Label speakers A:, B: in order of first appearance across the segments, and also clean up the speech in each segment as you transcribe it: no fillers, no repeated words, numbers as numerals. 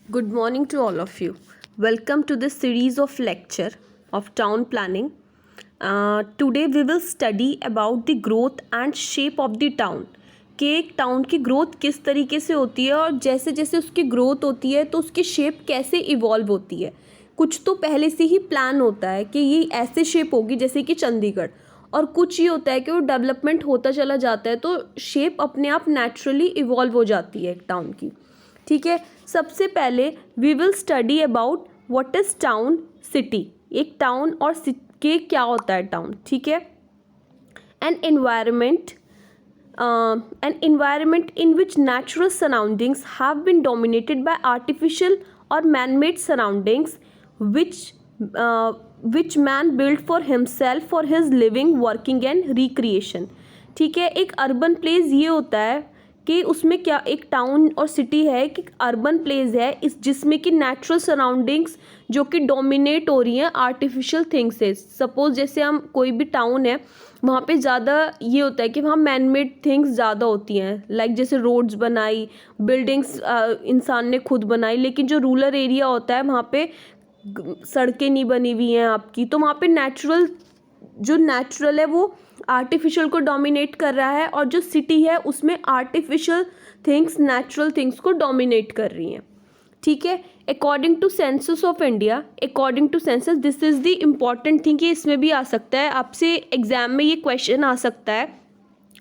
A: Good morning to all of you. Welcome to this series of lecture of town planning. Today we will study about the growth and shape of the town. कि एक town की growth किस तरीके से होती है और जैसे जैसे उसकी ग्रोथ होती है तो उसकी शेप कैसे इवॉल्व होती है. कुछ तो पहले से ही प्लान होता है कि ये ऐसे शेप होगी जैसे कि चंडीगढ़, और कुछ ये होता है कि वो डेवलपमेंट होता चला जाता है तो शेप अपने आप नेचुरली इवॉल्व हो जाती है एक टाउन की. ठीक है, सबसे पहले we will study about what is town city. एक टाउन और के क्या होता है टाउन. ठीक है, an environment in which natural surroundings have been dominated by artificial or man-made surroundings which man built for himself for his living, working and recreation. ठीक है, एक अर्बन प्लेस ये होता है कि उसमें क्या एक टाउन और सिटी है कि अर्बन प्लेस है इस जिसमें कि नेचुरल सराउंडिंग्स जो कि डोमिनेट हो रही हैं आर्टिफिशियल थिंग्स से. सपोज जैसे हम कोई भी टाउन है वहाँ पे ज़्यादा ये होता है कि वहाँ मैन मेड थिंग्स ज़्यादा होती हैं, लाइक जैसे रोड्स बनाई, बिल्डिंग्स इंसान ने खुद बनाई. लेकिन जो रूरल एरिया होता है वहाँ पे सड़कें नहीं बनी हुई हैं आपकी, तो वहाँ पे नेचुरल है वो आर्टिफिशियल को डोमिनेट कर रहा है, और जो सिटी है उसमें आर्टिफिशियल थिंग्स नेचुरल थिंग्स को डोमिनेट कर रही हैं. ठीक है, according to census of India, according to census this is the important thing कि इसमें भी आ सकता है आपसे एग्जाम में ये क्वेश्चन आ सकता है,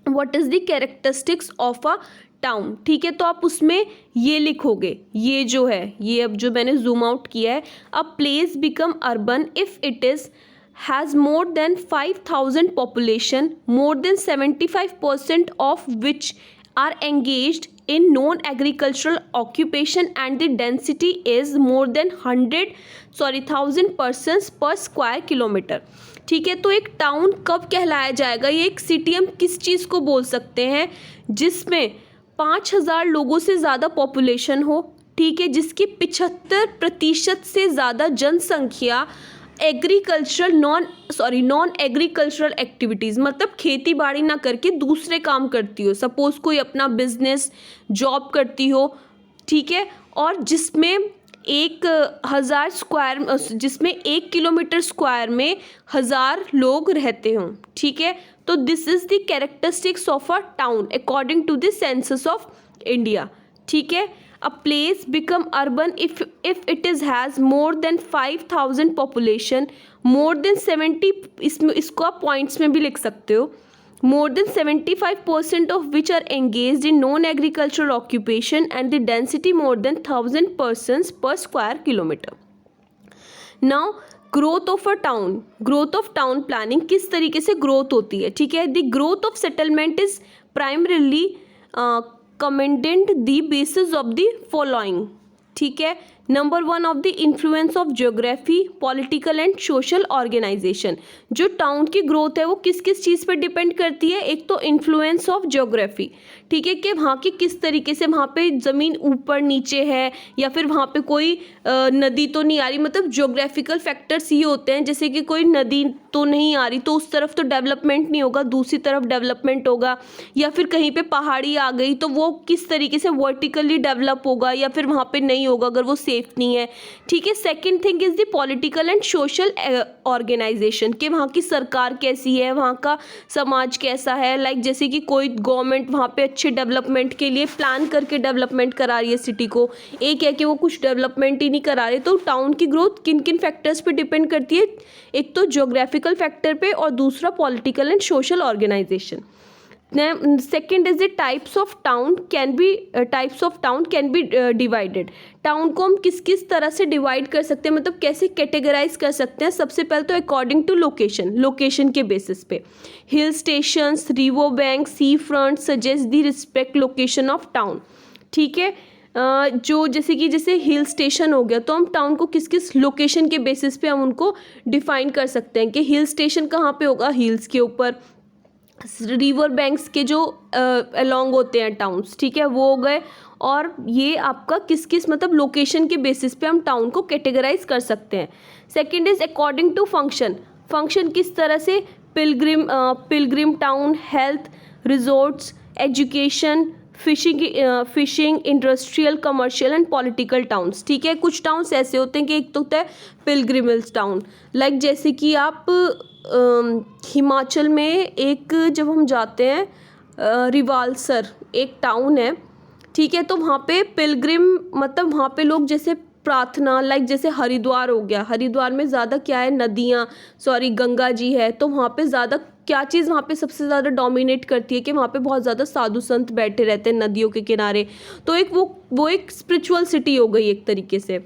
A: what is the characteristics of a town. ठीक है, तो आप उसमें ये लिखोगे, ये जो है ये अब जो मैंने जूम आउट किया है, a place become urban if it is has more than 5,000 population, more than 75% of which are engaged in non-agricultural occupation and the density is more than 1,000 persons per square kilometer. ठीक है, तो एक town कब कहलाया जाएगा, ये एक city हम किस चीज़ को बोल सकते हैं जिसमें 5,000 लोगों से ज़्यादा पॉपुलेशन हो. ठीक है, जिसकी 75% से ज़्यादा जनसंख्या नॉन एग्रीकल्चरल एक्टिविटीज़ मतलब खेती बाड़ी ना करके दूसरे काम करती हो. सपोज़ कोई अपना बिजनेस जॉब करती हो. ठीक है, और जिसमें 1 किलोमीटर स्क्वायर में 1,000 लोग रहते हों. ठीक है, तो this is the characteristics of a town according to the census of India. ठीक है, a place become urban if it has more than 5,000 population, more than 70, इसको आप पॉइंट्स में भी लिख सकते हो, more than 75% of which are engaged in non-agricultural occupation and the density more than 1,000 persons per square kilometer. Now growth of a town, growth of town planning किस तरीके से ग्रोथ होती है. ठीक है, the growth of settlement is primarily commended the basis of the following. ठीक है, number 1 of the influence of geography, political and social organisation. जो टाउन की ग्रोथ है वो किस किस चीज़ पर डिपेंड करती है. एक तो इन्फ्लुएंस ऑफ ज्योग्राफी. ठीक है, कि वहाँ की किस तरीके से वहाँ पे ज़मीन ऊपर नीचे है या फिर वहाँ पे कोई नदी तो नहीं आ रही. मतलब ज्योग्राफिकल फैक्टर्स ये होते हैं जैसे कि कोई नदी तो नहीं आ रही तो उस तरफ तो डेवलपमेंट नहीं होगा, दूसरी तरफ डेवलपमेंट होगा. या फिर कहीं पे पहाड़ी आ गई तो वो किस तरीके से वर्टिकली डेवलप होगा या फिर वहाँ पे नहीं होगा अगर वो सेफ नहीं है. ठीक है, second thing is the political and social organisation, कि वहाँ की सरकार कैसी है, वहाँ का समाज कैसा है. लाइक जैसे कि कोई गवर्नमेंट वहाँ पे अच्छे डेवलपमेंट के लिए प्लान करके डेवलपमेंट करा रही है सिटी को, एक है कि वो कुछ डेवलपमेंट ही नहीं करा रहे. तो टाउन की ग्रोथ किन किन फैक्टर्स पे डिपेंड करती है. एक तो ज्योग्राफिकल फैक्टर पे और दूसरा political and social organisation. Second is the types of town can be divided. Town को हम किस किस तरह से डिवाइड कर सकते हैं, मतलब कैसे कैटेगराइज कर सकते हैं. सबसे पहले तो अकॉर्डिंग टू लोकेशन के बेसिस पे. Hill stations, river bank, sea front suggest the respect location of town. ठीक है, जो जैसे हिल स्टेशन हो गया तो हम टाउन को किस किस लोकेशन के बेसिस पे हम उनको डिफाइन कर सकते हैं कि हिल स्टेशन कहाँ पे होगा, हिल्स के ऊपर. रिवर बैंक्स के जो अलोंग होते हैं टाउन्स, ठीक है, वो हो गए. और ये आपका किस किस मतलब लोकेशन के बेसिस पे हम टाउन को कैटेगराइज कर सकते हैं. Second is according to function किस तरह से pilgrim town, health, resorts, education, fishing, industrial, commercial and political towns, ठीक है। कुछ टाउन्स ऐसे होते हैं कि एक तो होता है पिलग्रिमेज टाउन, लाइक जैसे कि आप हिमाचल में एक जब हम जाते हैं रिवालसर एक टाउन है, ठीक है, तो वहाँ पे पिलग्रिम मतलब वहाँ पे लोग जैसे प्रार्थना, लाइक जैसे हरिद्वार हो गया, हरिद्वार में ज़्यादा क्या है, नदियाँ, सॉरी गंगा जी है, तो वहाँ पे ज़्यादा क्या चीज़ वहाँ पे सबसे ज़्यादा डोमिनेट करती है कि वहाँ पे बहुत ज़्यादा साधु संत बैठे रहते हैं नदियों के किनारे, तो एक वो एक स्पिरिचुअल सिटी हो गई एक तरीके से,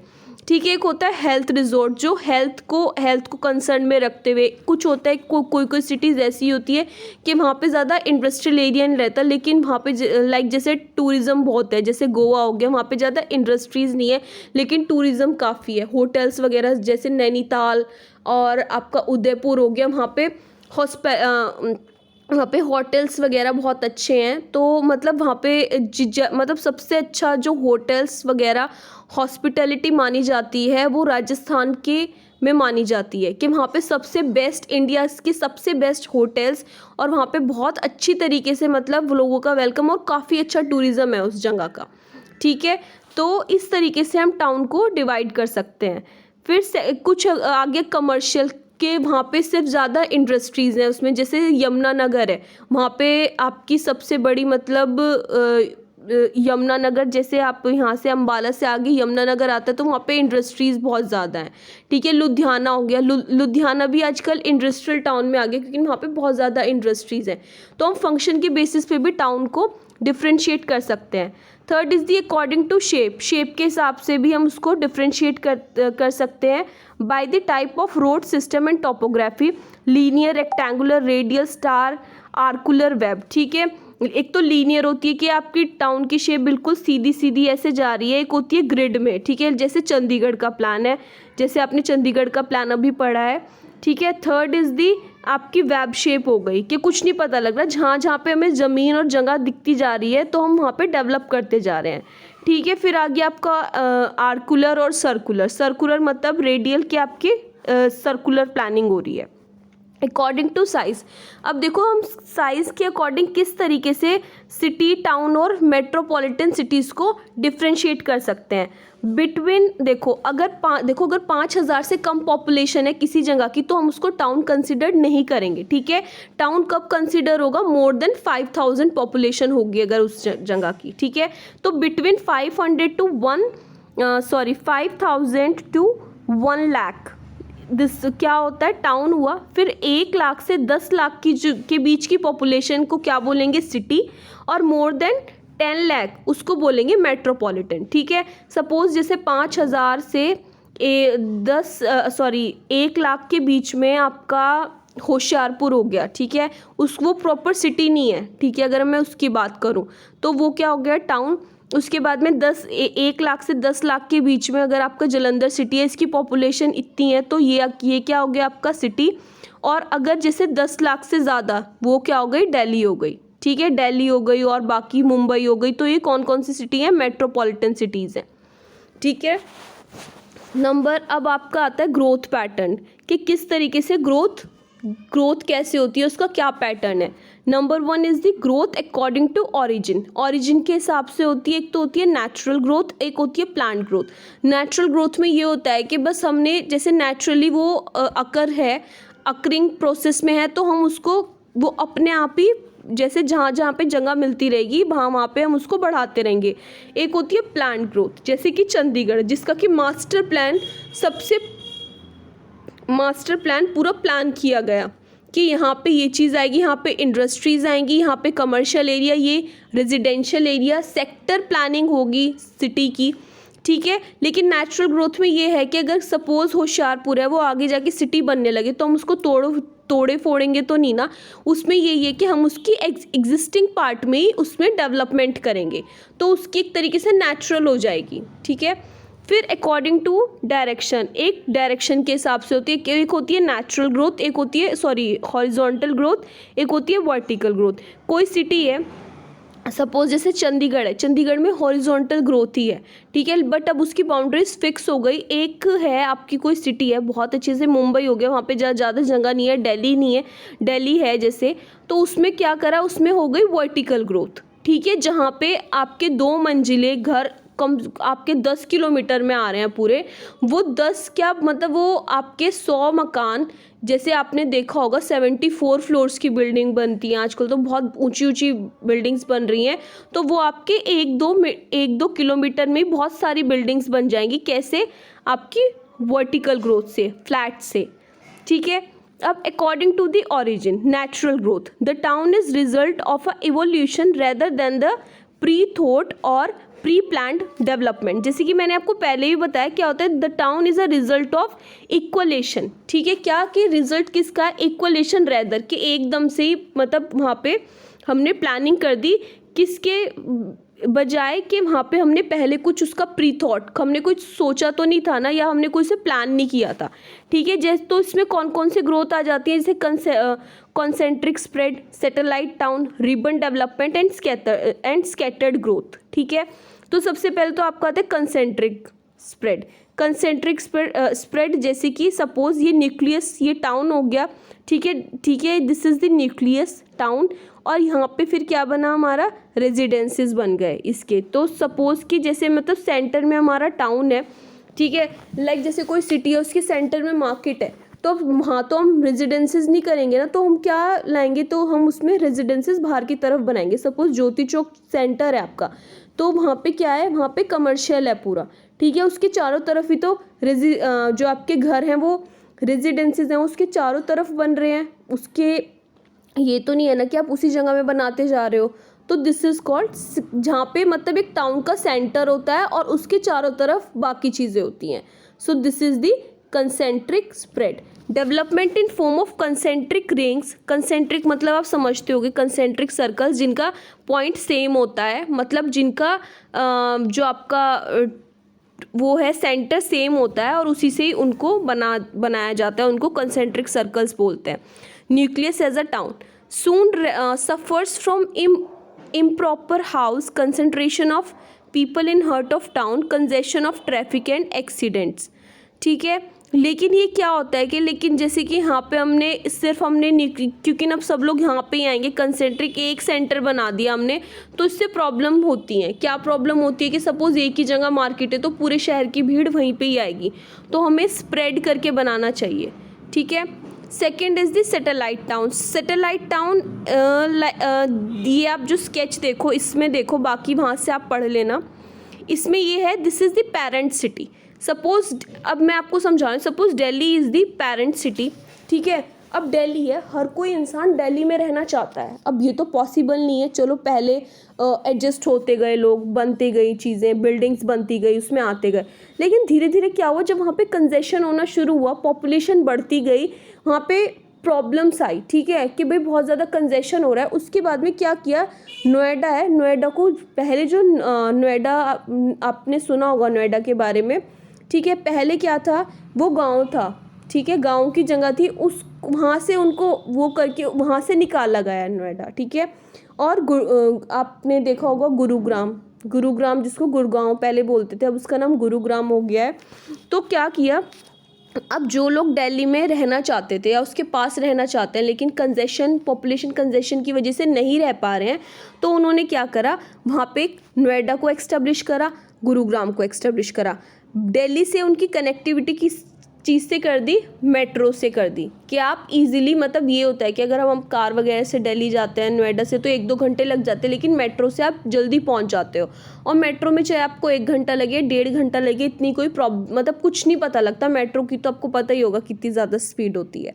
A: ठीक है। एक होता है हेल्थ रिजॉर्ट, जो हेल्थ को कंसर्न में रखते हुए, कुछ होता है कोई सिटीज़ ऐसी होती है कि वहाँ पे ज़्यादा इंडस्ट्रियल एरिया नहीं रहता, लेकिन वहाँ पे लाइक जैसे टूरिज़्म बहुत है, जैसे गोवा हो गया, वहाँ पे ज़्यादा इंडस्ट्रीज़ नहीं है लेकिन टूरिज़्म काफ़ी है, होटल्स वगैरह जैसे नैनीताल और आपका उदयपुर हो गया, वहाँ पे होटल्स वगैरह बहुत अच्छे हैं। तो मतलब वहाँ पे मतलब सबसे अच्छा जो होटल्स वगैरह हॉस्पिटैलिटी मानी जाती है वो राजस्थान के में मानी जाती है कि वहाँ पे सबसे बेस्ट, इंडिया की सबसे बेस्ट होटल्स, और वहाँ पे बहुत अच्छी तरीके से मतलब लोगों का वेलकम और काफ़ी अच्छा टूरिज़्म है उस जगह का, ठीक है। तो इस तरीके से हम टाउन को डिवाइड कर सकते हैं। फिर से कुछ आगे कमर्शियल के, वहाँ पे सिर्फ ज़्यादा इंडस्ट्रीज़ हैं उसमें, जैसे यमुनानगर है, वहाँ पे आपकी सबसे बड़ी मतलब यमुनानगर, जैसे आप यहाँ से अम्बाला से आगे यमुनानगर आता है तो वहाँ पे इंडस्ट्रीज़ बहुत ज़्यादा हैं, ठीक है। लुधियाना हो गया, लुधियाना भी आजकल इंडस्ट्रियल टाउन में आ गया क्योंकि वहाँ पे बहुत ज़्यादा इंडस्ट्रीज़ हैं। तो हम फंक्शन के बेसिस पे भी टाउन को डिफ्रेंशिएट कर सकते हैं। Third is the according to shape के हिसाब से भी हम उसको डिफ्रेंशिएट कर सकते हैं by the type of road system and topography, linear, rectangular, radial, star, circular, web, ठीक है। एक तो लीनियर होती है कि आपकी टाउन की शेप बिल्कुल सीधी सीधी ऐसे जा रही है, एक होती है ग्रिड में, ठीक है, जैसे चंडीगढ़ का प्लान है, जैसे आपने चंडीगढ़ का प्लान अभी पढ़ा है, ठीक है। थर्ड इज़ दी आपकी वेब शेप हो गई कि कुछ नहीं पता लग रहा, जहाँ जहाँ पे हमें ज़मीन और जगह दिखती जा रही है तो हम वहाँ पे डेवलप करते जा रहे हैं, ठीक है। फिर आगे आपका आर्कुलर और सर्कुलर मतलब रेडियल की आपकी सर्कुलर प्लानिंग हो रही है अकॉर्डिंग टू साइज़। अब देखो हम साइज़ के अकॉर्डिंग किस तरीके से सिटी, टाउन और मेट्रोपॉलिटन सिटीज़ को डिफ्रेंशिएट कर सकते हैं बिटवीन। देखो अगर 5,000 से कम पॉपुलेशन है किसी जगह की तो हम उसको टाउन कंसिडर नहीं करेंगे, ठीक है। टाउन कब कंसिडर होगा, मोर देन 5,000 पॉपुलेशन होगी अगर उस जगह की, ठीक है। तो बिटवीन 5,000 टू 1 लाख दिस क्या होता है, टाउन हुआ। फिर 1 लाख से 10 लाख के बीच की पॉपुलेशन को क्या बोलेंगे, सिटी, और मोर देन 10 लाख उसको बोलेंगे मेट्रोपॉलिटन, ठीक है। सपोज जैसे 5,000 से 1 लाख के बीच में आपका होशियारपुर हो गया, ठीक है, वो प्रॉपर सिटी नहीं है, ठीक है, अगर मैं उसकी बात करूं तो वो क्या हो गया, टाउन। उसके बाद में 1 लाख से 10 लाख के बीच में अगर आपका जलंधर सिटी है, इसकी पॉपुलेशन इतनी है तो ये क्या हो गया आपका सिटी। और अगर जैसे 10 लाख से ज़्यादा, वो क्या हो गई, दिल्ली हो गई, ठीक है, दिल्ली हो गई और बाकी मुंबई हो गई। तो ये कौन कौन सी सिटी है, मेट्रोपॉलिटन सिटीज़ हैं, ठीक है। नंबर अब आपका आता है ग्रोथ पैटर्न कि किस तरीके से ग्रोथ कैसे होती है, उसका क्या पैटर्न है। Number 1 is the growth according to origin के हिसाब से होती है। एक तो होती है नेचुरल ग्रोथ, एक होती है प्लांट ग्रोथ। नेचुरल ग्रोथ में ये होता है कि बस हमने जैसे नेचुरली वो अकरिंग प्रोसेस में है तो हम उसको वो अपने आप ही जैसे जहाँ पे जगह मिलती रहेगी वहाँ पे हम उसको बढ़ाते रहेंगे। एक होती है प्लांट ग्रोथ, जैसे कि चंडीगढ़ जिसका कि मास्टर प्लान पूरा प्लान किया गया कि यहाँ पे ये चीज़ आएगी, यहाँ पे इंडस्ट्रीज़ आएंगी, यहाँ पे कमर्शियल एरिया, ये रेजिडेंशियल एरिया, सेक्टर प्लानिंग होगी सिटी की, ठीक है। लेकिन नेचुरल ग्रोथ में ये है कि अगर सपोज होशियारपुर है वो आगे जाके सिटी बनने लगे तो हम उसको तोड़े फोड़ेंगे तो नहीं ना, उसमें यही है कि हम उसकी एग्जिस्टिंग पार्ट में ही उसमें डेवलपमेंट करेंगे तो उसकी एक तरीके से नेचुरल हो जाएगी, ठीक है। फिर अकॉर्डिंग टू डायरेक्शन, एक डायरेक्शन के हिसाब से होती है, एक होती है नेचुरल ग्रोथ, एक होती है हॉरिजॉन्टल ग्रोथ, एक होती है वर्टिकल ग्रोथ। कोई सिटी है सपोज जैसे चंडीगढ़ है, चंडीगढ़ में हॉरिजॉन्टल ग्रोथ ही है, ठीक है, बट अब उसकी बाउंड्रीज फिक्स हो गई। एक है आपकी कोई सिटी है बहुत अच्छे से, मुंबई हो गया, वहाँ पे ज़्यादा जगह नहीं है, दिल्ली नहीं है, दिल्ली है जैसे, तो उसमें क्या करा, उसमें हो गई वर्टिकल ग्रोथ, ठीक है, जहाँ पे आपके 2 मंजिले घर कम आपके 10 किलोमीटर में आ रहे हैं पूरे, वो 10 क्या मतलब वो आपके 100 मकान, जैसे आपने देखा होगा 74 फ्लोर्स की बिल्डिंग बनती हैं आजकल, तो बहुत ऊंची ऊंची बिल्डिंग्स बन रही हैं, तो वो आपके 1-2 किलोमीटर में बहुत सारी बिल्डिंग्स बन जाएंगी। कैसे? आपकी वर्टिकल ग्रोथ से, फ्लैट से, ठीक है। अब according to the origin natural growth, the town is result of a evolution rather than the pre thought और प्री प्लान्ड डेवलपमेंट। जैसे कि मैंने आपको पहले ही बताया क्या होता है, the town is a result of evolution, ठीक है। क्या कि रिजल्ट किसका? इक्वलेशन रेदर, कि एकदम से ही मतलब वहाँ पे हमने प्लानिंग कर दी, किसके बजाय कि वहाँ पे हमने पहले कुछ उसका प्री थॉट, हमने कुछ सोचा तो नहीं था ना, या हमने कुछ से प्लान नहीं किया था, ठीक है। जैसे तो इसमें कौन कौन सी ग्रोथ आ जाती है, जैसे concentric spread, satellite town, ribbon development and scattered growth, ठीक है। तो सबसे पहले तो आपका आता है कंसेंट्रिक स्प्रेड। कंसेंट्रिक स्प्रेड जैसे कि सपोज ये न्यूक्लियस, ये टाउन हो गया, ठीक है, ठीक है, this is the nucleus town, और यहाँ पे फिर क्या बना हमारा? रेजिडेंसेस बन गए इसके। तो सपोज कि जैसे मतलब सेंटर में हमारा टाउन है, ठीक है, लाइक जैसे कोई सिटी है उसके सेंटर में मार्केट है, तो वहाँ तो हम रेजिडेंसेस नहीं करेंगे ना, तो हम क्या लाएंगे? तो हम उसमें रेजिडेंसेस बाहर की तरफ बनाएंगे। सपोज ज्योति चौक सेंटर है आपका, तो वहाँ पे क्या है? वहाँ पे कमर्शियल है पूरा, ठीक है, उसके चारों तरफ ही तो जो आपके घर हैं वो रेजिडेंसेस हैं, उसके चारों तरफ बन रहे हैं, उसके ये तो नहीं है ना कि आप उसी जगह में बनाते जा रहे हो। तो दिस इज कॉल्ड, जहाँ पे मतलब एक टाउन का सेंटर होता है और उसके चारों तरफ बाकी चीज़ें होती हैं। So this is the concentric spread. Development in form of concentric rings, concentric मतलब आप समझते होगे, कंसेंट्रिक सर्कल्स जिनका पॉइंट सेम होता है, मतलब जिनका जो आपका वो है सेंटर सेम होता है और उसी से ही उनको बनाया जाता है, उनको कंसेंट्रिक सर्कल्स बोलते हैं। Nucleus as a town soon suffers from improper house concentration of people in heart of town, congestion of traffic and accidents, ठीक है। लेकिन ये क्या होता है कि लेकिन जैसे कि यहाँ पे हमने क्योंकि अब सब लोग यहाँ पे ही आएंगे, कंसेंट्रिक एक सेंटर बना दिया हमने, तो इससे प्रॉब्लम होती है। क्या प्रॉब्लम होती है कि सपोज एक ही जगह मार्केट है तो पूरे शहर की भीड़ वहीं पे ही आएगी, तो हमें स्प्रेड करके बनाना चाहिए, ठीक है। Second is the satellite town. Satellite town ये आप जो स्केच देखो इसमें देखो, बाकी वहाँ से आप पढ़ लेना। इसमें ये है, this is the parent city. Suppose अब मैं आपको समझा रहा हूँ, suppose Delhi is the parent city, ठीक है। अब दिल्ली है, हर कोई इंसान दिल्ली में रहना चाहता है। अब ये तो पॉसिबल नहीं है, चलो पहले एडजस्ट होते गए लोग, बनते गई चीज़ें, बिल्डिंग्स बनती गई, उसमें आते गए, लेकिन धीरे धीरे क्या हुआ, जब वहाँ पे कंजेशन होना शुरू हुआ, पॉपुलेशन बढ़ती गई, वहाँ पे प्रॉब्लम्स आई, ठीक है, कि भाई बहुत ज़्यादा कंजेशन हो रहा है। उसके बाद में क्या किया, नोएडा है, नोएडा को पहले जो नोएडा आपने सुना होगा नोएडा के बारे में, ठीक है, पहले क्या था, वो गाँव था, ठीक है, गांव की जगह थी, उस वहाँ से उनको वो करके वहाँ से निकाला गया नोएडा, ठीक है। और आपने देखा होगा गुरुग्राम जिसको गुड़गांव पहले बोलते थे, अब उसका नाम गुरुग्राम हो गया है। तो क्या किया, अब जो लोग दिल्ली में रहना चाहते थे या उसके पास रहना चाहते हैं लेकिन पॉपुलेशन कंजेशन की वजह से नहीं रह पा रहे हैं, तो उन्होंने क्या करा, वहाँ पे नोएडा को एस्टेब्लिश करा, गुरुग्राम को एस्टेब्लिश करा। दिल्ली से उनकी कनेक्टिविटी की चीज़ से कर दी, मेट्रो से कर दी, कि आप इजीली, मतलब ये होता है कि अगर हम कार वगैरह से दिल्ली जाते हैं नोएडा से तो 1-2 घंटे लग जाते हैं, लेकिन मेट्रो से आप जल्दी पहुंच जाते हो। और मेट्रो में चाहे आपको 1 घंटा लगे, 1.5 घंटा लगे, इतनी कोई प्रॉब्लम मतलब कुछ नहीं पता लगता। मेट्रो की तो आपको पता ही होगा कितनी ज़्यादा स्पीड होती है,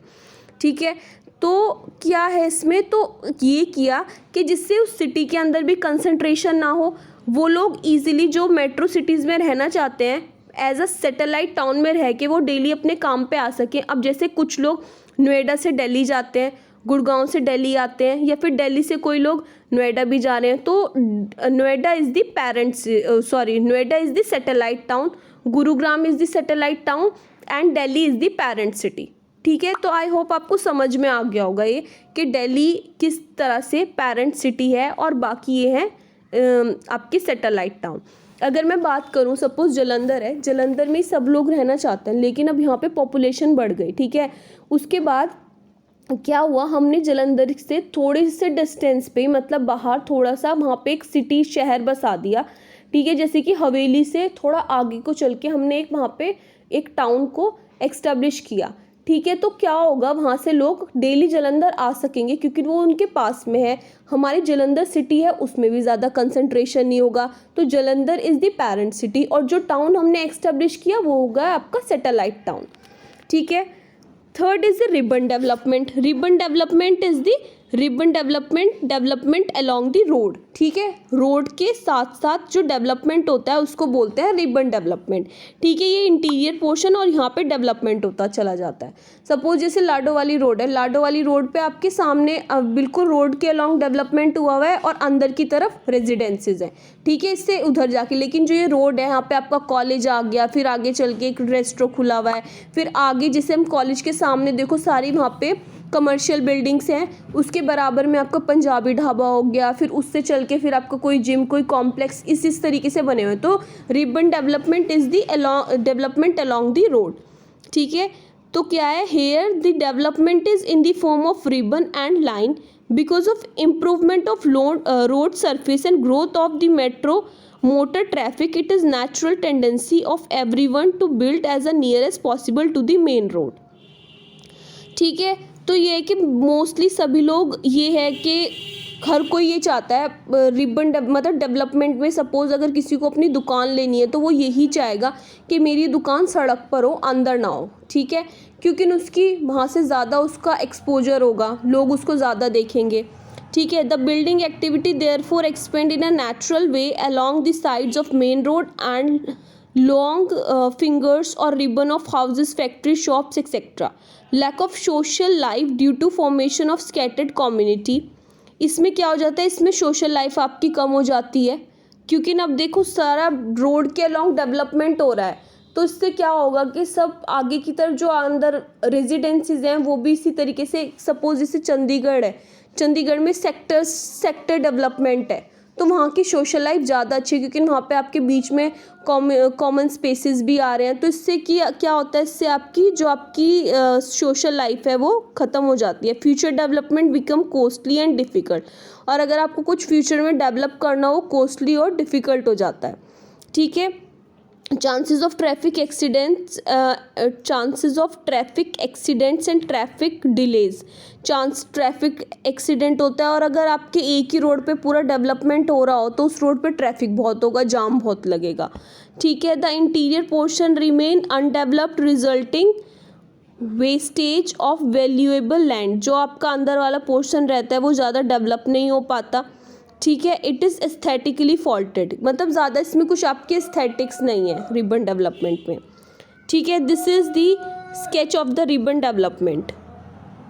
A: ठीक है। तो क्या है इसमें, तो ये किया कि जिससे उस सिटी के अंदर भी कंसंट्रेशन ना हो, वो लोग ईजिली जो मेट्रो सिटीज़ में रहना चाहते हैं एज अ सैटेलाइट टाउन में रह के वो डेली अपने काम पे आ सकें। अब जैसे कुछ लोग नोएडा से दिल्ली जाते हैं, गुड़गांव से दिल्ली आते हैं, या फिर दिल्ली से कोई लोग नोएडा भी जा रहे हैं, तो Noida is the satellite town, Gurugram is the satellite town and Delhi is the parent city, ठीक है। तो आई होप आपको समझ में आ गया होगा ये कि दिल्ली किस तरह से पेरेंट सिटी है और बाकी ये है आपकी सैटेलाइट टाउन। अगर मैं बात करूं, सपोज जलंधर है, जलंधर में सब लोग रहना चाहते हैं, लेकिन अब यहाँ पे पॉपुलेशन बढ़ गई, ठीक है। उसके बाद क्या हुआ, हमने जलंधर से थोड़े से डिस्टेंस पे, मतलब बाहर थोड़ा सा, वहाँ पे एक सिटी शहर बसा दिया, ठीक है। जैसे कि हवेली से थोड़ा आगे को चल के हमने एक वहाँ पे एक टाउन को एक्स्टेब्लिश किया, ठीक है। तो क्या होगा, वहाँ से लोग डेली जलंधर आ सकेंगे क्योंकि वो उनके पास में है। हमारी जलंधर सिटी है, उसमें भी ज़्यादा कंसंट्रेशन नहीं होगा, तो Jalandhar is the parent city, और जो टाउन हमने एक्स्टेब्लिश किया वो होगा आपका सैटेलाइट टाउन, ठीक है। Third is the ribbon development. Ribbon development is the development along the road, ठीक है। रोड के साथ साथ जो डेवलपमेंट होता है उसको बोलते हैं रिबन डेवलपमेंट, ठीक है। ये इंटीरियर पोर्शन और यहाँ पे डेवलपमेंट होता चला जाता है। सपोज जैसे लाडो वाली रोड है, लाडो वाली रोड पे आपके सामने बिल्कुल रोड के अलोंग डेवलपमेंट हुआ हुआ है और अंदर की तरफ रेजिडेंसीज हैं, ठीक है। इससे उधर जाके, लेकिन जो ये रोड है यहाँ पे आपका कॉलेज आ गया, फिर आगे चल के एक रेस्टोरेंट खुला हुआ है, फिर आगे जैसे हम कॉलेज के सामने देखो सारी वहाँ पे कमर्शियल बिल्डिंग्स हैं, उसके बराबर में आपका पंजाबी ढाबा हो गया, फिर उससे चल के फिर आपका कोई जिम, कोई कॉम्प्लेक्स इस तरीके से बने हुए हैं। तो ribbon development is the development along the road, ठीक है। तो क्या है, here the development is in the form of ribbon and line because of improvement of road surface and growth of the metro motor traffic. It is natural tendency of everyone to build as near as possible to the main road, ठीक है। तो ये है कि mostly सभी लोग ये है कि हर कोई ये चाहता है रिबन मतलब डेवलपमेंट में। सपोज़ अगर किसी को अपनी दुकान लेनी है तो वो यही चाहेगा कि मेरी दुकान सड़क पर हो, अंदर ना हो, ठीक है, क्योंकि उसकी वहाँ से ज़्यादा उसका एक्सपोजर होगा, लोग उसको ज़्यादा देखेंगे, ठीक है। The building activity therefore expand in a natural way along the sides of main road and long fingers और ribbon of houses, factory, shops etcetera. Lack of social life due to formation of scattered community. इसमें क्या हो जाता है, इसमें social life आपकी कम हो जाती है, क्योंकि अब देखो सारा रोड के अलोंग डेवलपमेंट हो रहा है, तो इससे क्या होगा कि सब आगे की तरफ जो अंदर रेजिडेंसीज हैं वो भी इसी तरीके से। सपोज जैसे चंडीगढ़ है, चंडीगढ़ में सेक्टर डेवलपमेंट है, तो वहाँ की सोशल लाइफ ज़्यादा अच्छी है क्योंकि वहाँ पे आपके बीच में कॉमन स्पेसेस भी आ रहे हैं। तो इससे क्या होता है, इससे आपकी जो आपकी सोशल लाइफ है वो ख़त्म हो जाती है। Future development become costly and difficult, और अगर आपको कुछ फ्यूचर में डेवलप करना हो कॉस्टली और डिफ़िकल्ट हो जाता है, ठीक है। Chances of traffic accidents and traffic delays. Traffic accident होता है, और अगर आपके एक ही रोड पे पूरा डेवलपमेंट हो रहा हो तो उस रोड पे ट्रैफिक बहुत होगा, जाम बहुत लगेगा, ठीक है। The interior portion remain undeveloped resulting wastage of valuable land. जो आपका अंदर वाला पोर्शन रहता है वो ज़्यादा डेवलप नहीं हो पाता, ठीक है। इट इज़ एस्थेटिकली फॉल्टेड, मतलब ज़्यादा इसमें कुछ आपके एस्थेटिक्स नहीं है रिबन डेवलपमेंट में, ठीक है। This is the sketch of the ribbon development.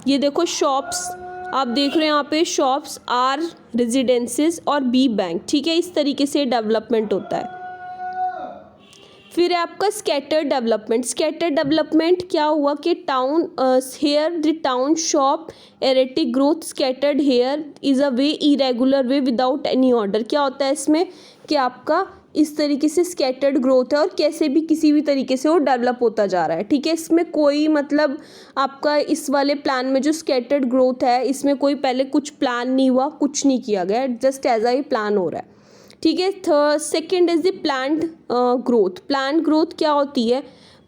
A: ये देखो शॉप्स आप देख रहे हो, यहाँ पे शॉप्स, आर रेजिडेंसेस और बी बैंक, ठीक है। इस तरीके से डेवलपमेंट होता है। फिर है आपका स्कैटर्ड डेवलपमेंट। स्कैटर्ड डेवलपमेंट क्या हुआ कि town here the town shop erratic growth scattered here is a way irregular way without any order. क्या होता है इसमें कि आपका इस तरीके से स्कैटर्ड ग्रोथ है और कैसे भी किसी भी तरीके से वो डेवलप होता जा रहा है, ठीक है। इसमें कोई मतलब आपका इस वाले प्लान में जो स्कैटर्ड ग्रोथ है इसमें कोई पहले कुछ प्लान नहीं हुआ, कुछ नहीं किया गया, जस्ट एज ही प्लान हो रहा है, ठीक है। Second is the plant growth. Plant growth क्या होती है,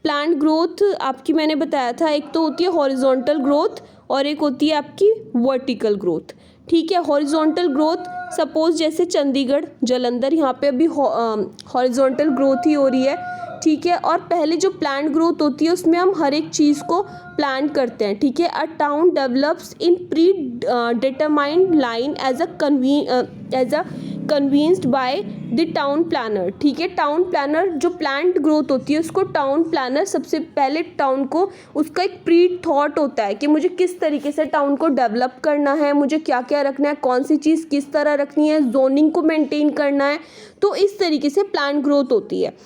A: प्लांट ग्रोथ आपकी मैंने बताया था, एक तो होती है हॉरिजॉन्टल ग्रोथ और एक होती है आपकी वर्टिकल ग्रोथ, ठीक है। हॉरिजॉन्टल ग्रोथ सपोज जैसे चंडीगढ़, जलंधर, यहाँ पे अभी हॉरिजॉन्टल ग्रोथ ही हो रही है, ठीक है। और पहले जो प्लांट ग्रोथ होती है उसमें हम हर एक चीज़ को प्लान करते हैं, ठीक है। A town develops in predetermined line as a convinced by the town planner, ठीक है। टाउन प्लानर जो प्लांट ग्रोथ होती है उसको टाउन प्लानर सबसे पहले टाउन को उसका एक प्री थॉट होता है कि मुझे किस तरीके से टाउन को डेवलप करना है, मुझे क्या क्या रखना है, कौन सी चीज़ किस तरह रखनी है, जोनिंग को मेंटेन करना है। तो इस तरीके से प्लांट ग्रोथ होती है,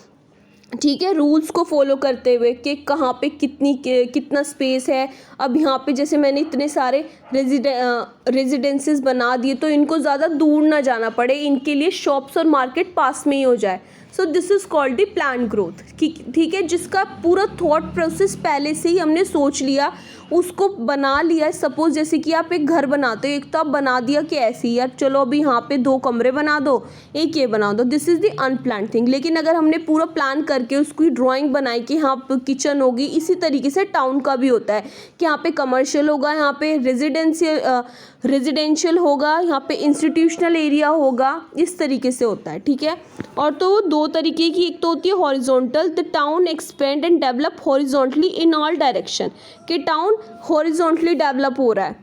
A: ठीक है। रूल्स को फॉलो करते हुए कि कहाँ पे कितना स्पेस है। अब यहाँ पे जैसे मैंने इतने सारे रेजिडेंसेस बना दिए तो इनको ज़्यादा दूर ना जाना पड़े, इनके लिए शॉप्स और मार्केट पास में ही हो जाए, so this is called the plan growth. ठीक है, जिसका पूरा थॉट प्रोसेस पहले से ही हमने सोच लिया, उसको बना लिया। सपोज जैसे कि आप एक घर बनाते हो, एक तो आप बना दिया कि ऐसे ही यार चलो अभी यहाँ पे 2 कमरे बना दो, एक ये बना दो, this is the unplanned thing. लेकिन अगर हमने पूरा प्लान करके उसकी ड्राइंग बनाई कि हाँ किचन होगी, इसी तरीके से टाउन का भी होता है कि यहाँ पे कमर्शियल होगा, यहाँ पे रेजिडेंशियल होगा, यहाँ पे इंस्टीट्यूशनल एरिया होगा, इस तरीके से होता है। ठीक है, और तो 2 तरीके की, एक तो होती है horizontal, the town expand and develop horizontally in all direction, कि टाउन हॉरिजॉन्टली डेवलप हो रहा है।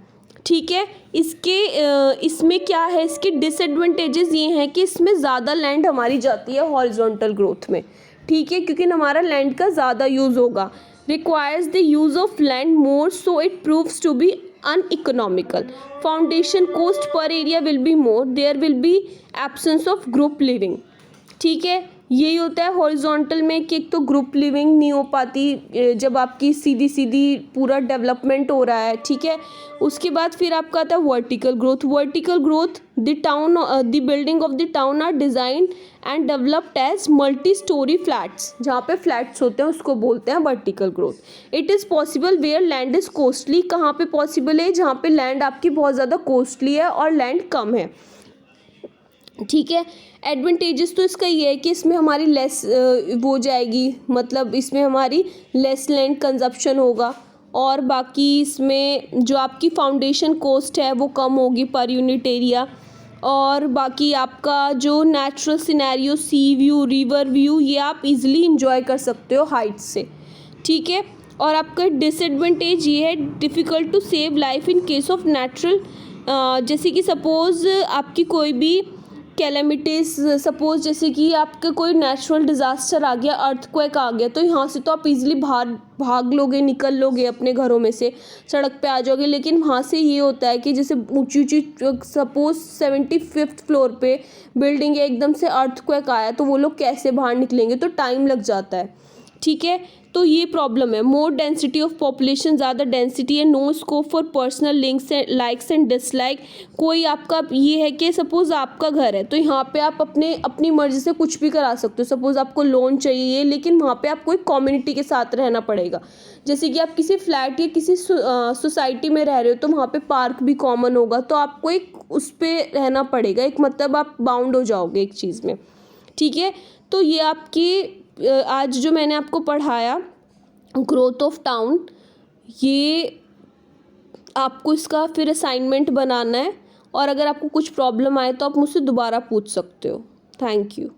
A: ठीक है, इसमें क्या है, इसके डिसएडवांटेजेस ये हैं कि इसमें ज़्यादा लैंड हमारी जाती है हॉरिजॉन्टल ग्रोथ में। ठीक है, क्योंकि हमारा लैंड का ज़्यादा यूज़ होगा, requires the use of land more, so it proves to be uneconomical. Foundation cost per area will be more, there will be absence of group living. ठीक है, यही होता है हॉरिजॉन्टल में कि एक तो ग्रुप लिविंग नहीं हो पाती जब आपकी सीधी सीधी पूरा डेवलपमेंट हो रहा है। ठीक है, उसके बाद फिर आपका आता है vertical growth. Vertical growth, the building of the town are design and developed as multi storey flats, जहाँ पे फ्लैट्स होते हैं उसको बोलते हैं vertical growth. It is possible where land is costly, कहाँ पे पॉसिबल है, जहाँ पे लैंड आपकी बहुत ज़्यादा कोस्टली है और लैंड कम है। ठीक है, एडवांटेजेस तो इसका ये है कि इसमें हमारी लेस हो जाएगी, मतलब इसमें हमारी लेस लैंड कंजप्शन होगा, और बाकी इसमें जो आपकी फाउंडेशन कॉस्ट है वो कम होगी पर यूनिट एरिया, और बाकी आपका जो नेचुरल सिनेरियो, सी व्यू, रिवर व्यू, ये आप इजीली इंजॉय कर सकते हो हाइट से। ठीक है, और आपका डिसएडवांटेज ये है, difficult to save life in case of natural, जैसे कि सपोज़ आपकी कोई भी कैलेमिटीज़, सपोज़ जैसे कि आपका कोई नेचुरल डिज़ास्टर आ गया, अर्थक्वेक आ गया, तो यहाँ से तो आप इजीली भाग लोगे, निकल लोगे अपने घरों में से, सड़क पे आ जाओगे। लेकिन वहाँ से ये होता है कि जैसे ऊंची ऊंची, सपोज़ 75th फ्लोर पे बिल्डिंग है, एकदम से अर्थक्वेक आया, तो वो लोग कैसे बाहर निकलेंगे, तो टाइम लग जाता है। ठीक है, तो ये प्रॉब्लम है। मोर डेंसिटी ऑफ पॉपुलेशन, ज़्यादा डेंसिटी है, no scope for personal links and likes and dislike. कोई आपका ये है कि सपोज़ आपका घर है, तो यहाँ पे आप अपनी मर्ज़ी से कुछ भी करा सकते हो। सपोज़ आपको लोन चाहिए, लेकिन वहाँ पे आपको एक कम्युनिटी के साथ रहना पड़ेगा। जैसे कि आप किसी फ्लैट या किसी सोसाइटी में रह रहे हो, तो वहाँ पे पार्क भी कॉमन होगा, तो आपको एक उस पर रहना पड़ेगा, एक मतलब आप बाउंड हो जाओगे एक चीज़ में। ठीक है, तो ये आपकी आज जो मैंने आपको पढ़ाया ग्रोथ ऑफ टाउन, ये आपको इसका फिर असाइनमेंट बनाना है, और अगर आपको कुछ प्रॉब्लम आए तो आप मुझसे दोबारा पूछ सकते हो। Thank you.